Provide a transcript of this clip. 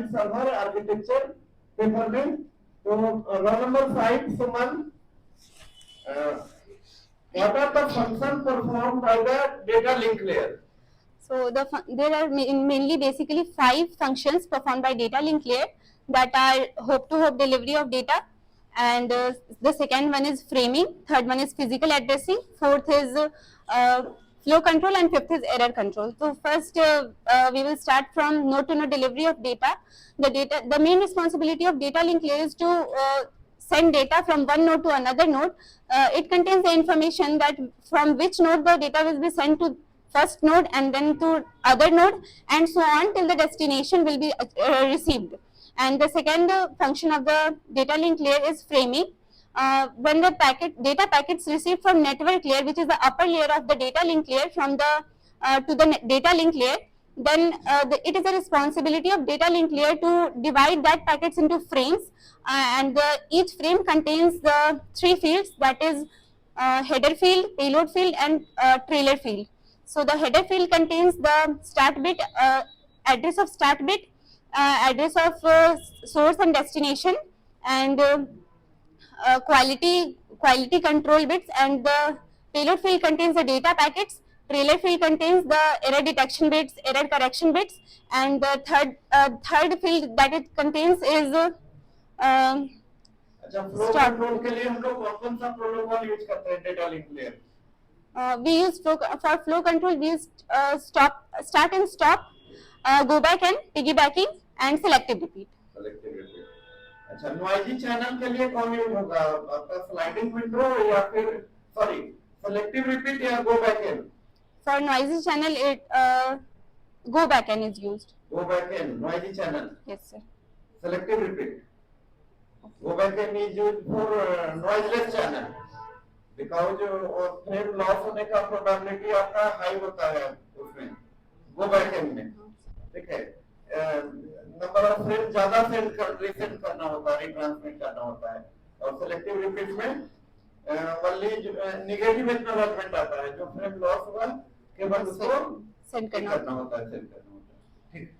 Client server architecture paper में। तो roll number 5 Suman, what are the functions performed by the data link layer? So there are mainly basically 5 functions performed by data link layer that are hope-to-hope delivery of data, and the second one is framing, third one is physical addressing, fourth is flow control, and fifth is error control. So first we will start from node-to-node delivery of data. The main responsibility of data link layer is to send data from one node to another node. It contains the information that from which node the data will be sent to first node and then to other node, and so on till the destination will be received. And the second function of the data link layer is framing. When the data packets received from network layer, which is the upper layer of the data link layer, from the to the data link layer, then it is the responsibility of data link layer to divide that packets into frames, and each frame contains the 3 fields, that is header field, payload field, and trailer field. So the header field contains the start bit, address of start bit, address of source and destination, and quality control bits, and the payload field contains the data packets. Trailer field contains the error detection bits, error correction bits, and the third field that it contains is अच्छा, flow control के लिए हम लोग कौन सा protocol use करते हैं data link layer? We use for flow control, we use start and stop, go back and piggybacking, and selective repeat. Selective repeat. अच्छा, नॉइजी चैनल के लिए कौन यूज होगा? आपका स्लाइडिंग विंडो या फिर सॉरी सेलेक्टिव रिपीट या go back in? For noisy channel, it go back and is used. Go back in noisy channel. Yes, sir. Selective repeat. Go back in is used for noiseless channel because frame loss होने का probability आपका high होता है उसमें go back in में, ठीक है। Number of frame ज्यादा रीसेंड करना होता है, रिट्रांसमिट करना होता है। और सेलेक्टिव रिपीट में ओनली नेगेटिव एक्नॉलेजमेंट आता है, जो फ्रेम लॉस हुआ केवल उसको सेंड करना होता है, ठीक।